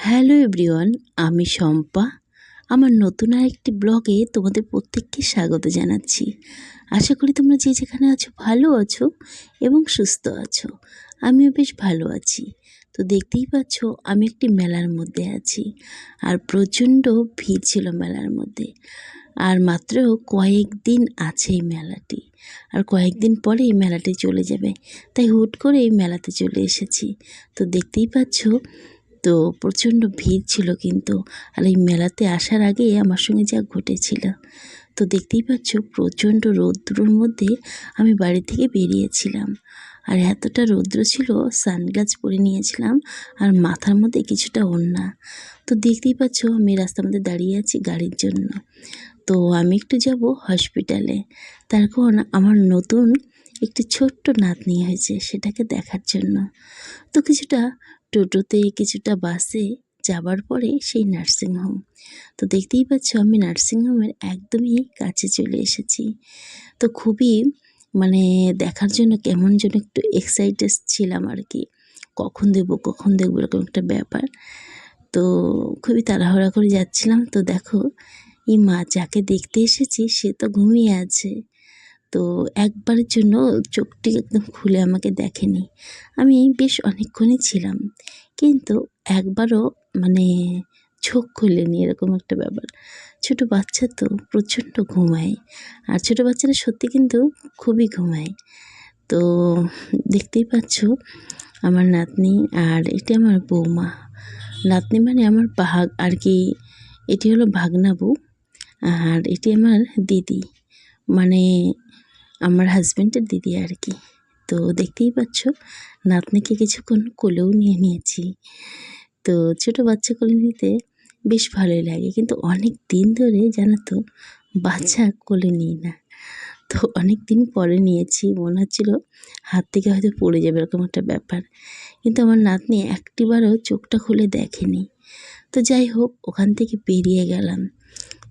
Hello everyone, আমি শম্পা। আমার নতুন আরেকটি ব্লগে তোমাদের প্রত্যেককে স্বাগত জানাচ্ছি। আশা করি তোমরা যে যেখানে আছো ভালো আছো এবং সুস্থ আছো। আমিও বেশ ভালো আছি। তো দেখতেই পাচ্ছ আমি একটি মেলার মধ্যে আছি, আর প্রচণ্ড ভিড় ছিল মেলার মধ্যে। আর মাত্র কয়েকদিন আছে এই মেলাটি, আর কয়েকদিন পরে এই মেলাটি চলে যাবে। তাই হুট করে এই মেলাতে চলে এসেছি। তো দেখতেই পাচ্ছ, তো প্রচণ্ড ভিড় ছিল কিন্তু। আর এই মেলাতে আসার আগে আমার সঙ্গে যা ঘটেছিল, তো দেখতেই পাচ্ছ প্রচণ্ড রৌদ্রর মধ্যে আমি বাড়ি থেকে বেরিয়েছিলাম। আর এতটা রৌদ্র ছিল, সানগ্লাস পরে নিয়েছিলাম আর মাথার মধ্যে কিছুটা ওড়না। তো দেখতেই পাচ্ছ আমি রাস্তার মধ্যে দাঁড়িয়ে আছি গাড়ির জন্য। তো আমি একটু যাব হসপিটালে, তার কারণ আমার নতুন একটি ছোট্ট নাতনি হয়েছে, সেটাকে দেখার জন্য। তো কিছুটা টোটোতে কিছুটা বাসে যাবার পরে সেই নার্সিংহোম। তো দেখতেই পাচ্ছ আমি নার্সিংহোমের একদমই কাছে চলে এসেছি। তো খুবই দেখার জন্য কেমন যেন একটু এক্সাইটেড ছিলাম আর কি, কখন দেখবো এরকম একটা ব্যাপার। তো খুবই তাড়াহুড়া করে যাচ্ছিলাম। তো দেখো, এই মা যাকে দেখতে এসেছি সে তো ঘুমিয়ে আছে। তো একবারের জন্য চোখটি একদম খুলে আমাকে দেখেনি। আমি বেশ অনেকক্ষণই ছিলাম, কিন্তু একবারও চোখ খুলেনি, এরকম একটা ব্যাপার। ছোট বাচ্চা তো প্রচণ্ড ঘুমায়, আর ছোট বাচ্চারা সত্যি কিন্তু খুবই ঘুমায়। তো দেখতেই পাচ্ছ আমার নাতনি, আর এটি আমার বৌমা। নাতনি মানে আমার ভাগ আর কি, এটি হলো ভাগনা বউ, আর এটি আমার দিদি, মানে আমার হাজব্যান্ডের দিদি আর কি। তো দেখতেই পাচ্ছ নাতনিকে কিছুক্ষণ কোলেও নিয়ে নিয়েছি। তো ছোট বাচ্চা কোলে নিতে বেশ ভালোই লাগে, কিন্তু অনেক দিন ধরে জানো তো বাচ্চা কোলে নিই না। তো অনেক দিন পরে নিয়েছি, মনে হচ্ছিল হাত থেকে হয়তো পড়ে যাবে এরকম একটা ব্যাপার। কিন্তু আমার নাতনি একটিবারও চোখটা খুলে দেখেনি। তো যাই হোক, ওখান থেকে বেরিয়ে গেলাম।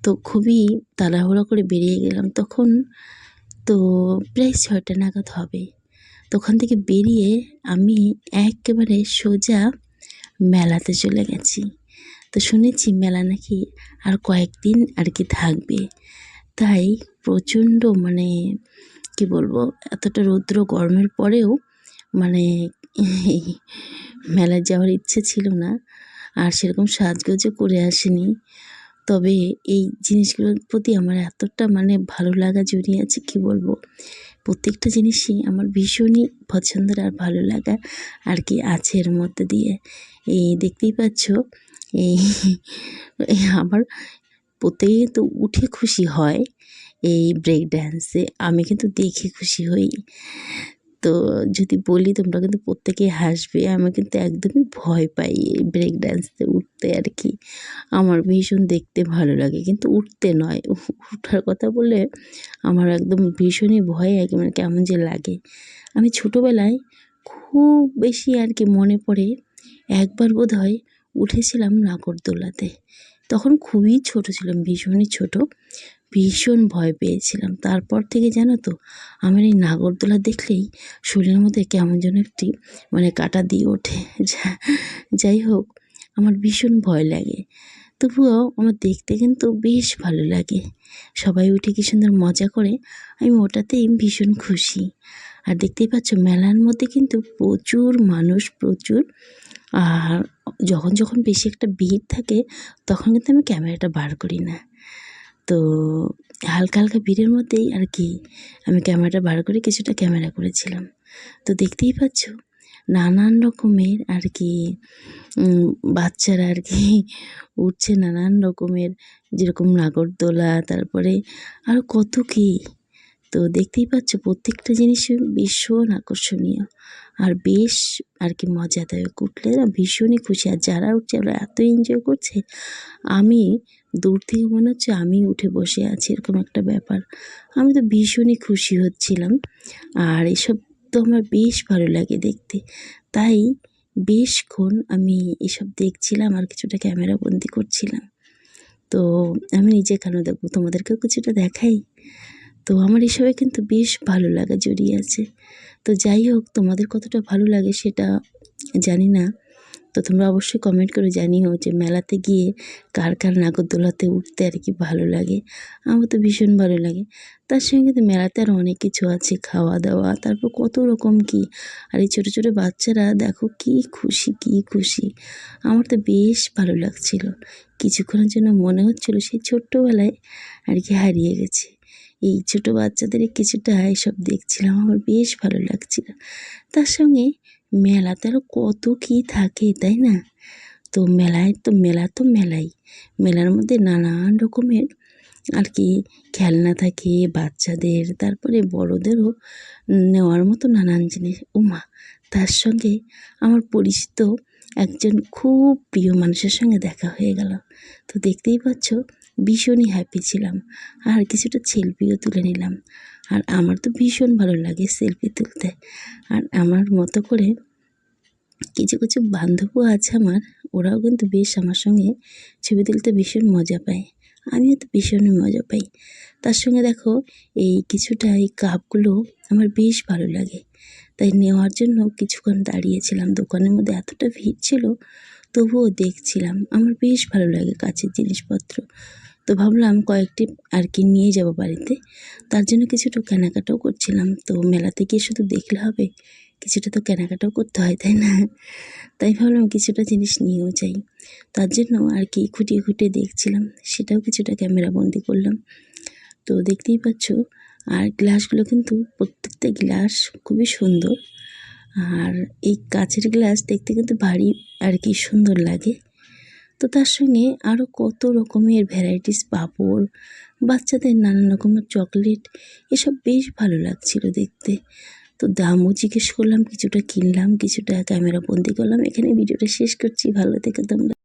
তো খুবই তাড়াহুড়ো করে বেরিয়ে গেলাম তখন। তো প্রায় 6টা নাগাদ হবে। তো ওখান থেকে বেরিয়ে আমি একেবারে সোজা মেলাতে চলে গেছি। তো শুনেছি মেলা নাকি আর কয়েকদিন আর কি থাকবে। তাই প্রচণ্ড কি বলবো, এতটা রৌদ্র গরমের পরেও মানে মেলায় যাওয়ার ইচ্ছে ছিল না, আর সেরকম সাজগোজও করে আসিনি। তবে এই জিনিসগুলোর প্রতি আমার এতটা ভালো লাগা জড়িয়ে আছে, কি বলবো। প্রত্যেকটা জিনিসই আমার ভীষণই পছন্দের আর ভালো লাগা আর কি আছে এর মধ্যে দিয়ে। এই দেখতেই পাচ্ছ, এই আমার প্রত্যেকে তো উঠে খুশি হয় এই ব্রেক ড্যান্সে, আমি কিন্তু দেখে খুশি হই। তো যদি বলি তোমরা কিন্তু প্রত্যেকেই হাসবে, আমি কিন্তু একদমই ভয় পাই এই ব্রেক ড্যান্সে উঠতে আর কি। আমার ভীষণ দেখতে ভালো লাগে, কিন্তু উঠতে নয়, উঠার কথা বললে আমার একদম ভীষণই ভয় আর কি, কেমন যে লাগে। আমি ছোটোবেলায় খুব বেশি আর কি মনে পড়ে, একবার বোধহয় উঠেছিলাম নাগরদোলাতে। তখন খুবই ছোট ছিলাম, ভীষণই ছোট, ভীষণ ভয় পেয়েছিলাম। তারপর থেকে জানো তো আমার এই নাগরদোলা দেখলেই শরীরের মধ্যে কেমন যেন একটি কাঁটা দিয়ে ওঠে। যাই হোক, আমার ভীষণ ভয় লাগে, তবুও আমার দেখতে কিন্তু বেশ ভালো লাগে। সবাই উঠে কি সুন্দর মজা করে, আমি ওটাতেই ভীষণ খুশি। আর দেখতেই পাচ্ছ মেলার মধ্যে কিন্তু প্রচুর মানুষ, প্রচুর। আর যখন যখন বেশি একটা ভিড় থাকে তখন কিন্তু আমি ক্যামেরাটা বার করি না। তো হালকা হালকা ভিড়ের মধ্যেই আর কি আমি ক্যামেরাটা বার করে কিছুটা ক্যামেরা করেছিলাম। তো দেখতেই পাচ্ছ নানান রকমের আর কি বাচ্চারা আর কি উঠছে, নানান রকমের, যেরকম নাগরদোলা, তারপরে আরও কত কী। তো দেখতেই পাচ্ছ প্রত্যেকটা জিনিসই ভীষণ আকর্ষণীয় আর বেশ আর কি মজাদায়ক। উঠলে না ভীষণই খুশি, আর যারা উঠছে ওরা এত এনজয় করছে, আমি দূর থেকে মনে হচ্ছে আমি উঠে বসে আছি, এরকম একটা ব্যাপার। আমি তো ভীষণই খুশি হচ্ছিলাম, আর এসব তো আমার বেশ ভালো লাগে দেখতে। তাই বেশক্ষণ আমি এসব দেখছিলাম আর কিছুটা ক্যামেরা বন্দি করছিলাম। তো আমি নিজে কেন দেখবো, তোমাদেরকেও কিছুটা দেখাই। তো আমার এসবে কিন্তু বেশ ভালো লাগা জড়িয়ে আছে। তো যাই হোক, তোমাদের কতটা ভালো লাগে সেটা জানি না, তো তোমরা অবশ্যই কমেন্ট করে জানিও যে মেলাতে গিয়ে কার কার নাগরদোলাতে উঠতে আর কি ভালো লাগে। আমার তো ভীষণ ভালো লাগে। তার সঙ্গে তো মেলাতে আরও অনেক কিছু আছে, খাওয়া দাওয়া, তারপর কত রকম কী। আর এই ছোটো ছোটো বাচ্চারা দেখো কী খুশি কী খুশি। আমার তো বেশ ভালো লাগছিল। কিছুক্ষণের জন্য মনে হচ্ছিল সেই ছোট্টবেলায় আর কি হারিয়ে গেছি। এই ছোটো বাচ্চাদের কিছুটা এসব দেখছিলাম, আমার বেশ ভালো লাগছিল। তার সঙ্গে মেলাতে আরও কত কী থাকে, তাই না? তো মেলাই। মেলার মধ্যে নানান রকমের আর কি খেলনা থাকে বাচ্চাদের, তারপরে বড়োদেরও নেওয়ার মতো নানান জিনিস। ওমা! তার সঙ্গে আমার পরিচিত একজন খুব প্রিয় মানুষের সঙ্গে দেখা হয়ে গেল। তো দেখতেই পাচ্ছ ভীষণই হ্যাপি ছিলাম, আর কিছুটা সেলফিও তুলে নিলাম। আর আমার তো ভীষণ ভালো লাগে সেলফি তুলতে। আর আমার মতো করে কিছু কিছু বান্ধবীও আছে আমার, ওরাও কিন্তু বেশ আমার সঙ্গে ছবি তুলতে ভীষণ মজা পায়। আমিও তো ভীষণই মজা পাই। তার সঙ্গে দেখো এই কিছুটা এই কাপগুলো আমার বেশ ভালো লাগে, তাই নেওয়ার জন্য কিছুক্ষণ দাঁড়িয়েছিলাম। দোকানের মধ্যে এতটা ভিড় ছিল, তবুও দেখছিলাম। আমার বেশ ভালো লাগে কাচের জিনিসপত্র। তো ভাবলাম কয়েকটি আর কি নিয়ে যাব বাড়িতে। তার জন্য কিছুটা কেনাকাটাও করছিলাম। তো মেলাতে গিয়ে শুধু দেখলে হবে, কিছুটা তো কেনাকাটাও করতে হয়, তাই না? তাই ভাবলাম কিছুটা জিনিস নিয়েও যাই। তার জন্য আর কি খুঁটিয়ে খুঁটিয়ে দেখছিলাম, সেটাও কিছুটা ক্যামেরাবন্দি করলাম। তো দেখতেই পাচ্ছ, আর গ্লাসগুলো কিন্তু প্রত্যেকটা গ্লাস খুবই সুন্দর। আর এই কাচের গ্লাস দেখতে কিন্তু ভারী আর কি সুন্দর লাগে। তো তার সঙ্গে আরও কত রকমের ভ্যারাইটিস পাঁপড়, বাচ্চাদের নানান রকমের চকলেট, এসব বেশ ভালো লাগছিল দেখতে। তো দামও জিজ্ঞেস করলাম, কিছুটা কিনলাম, কিছুটা ক্যামেরা বন্দি করলাম। এখানে ভিডিওটা শেষ করছি। ভালো থেকো তোমরা।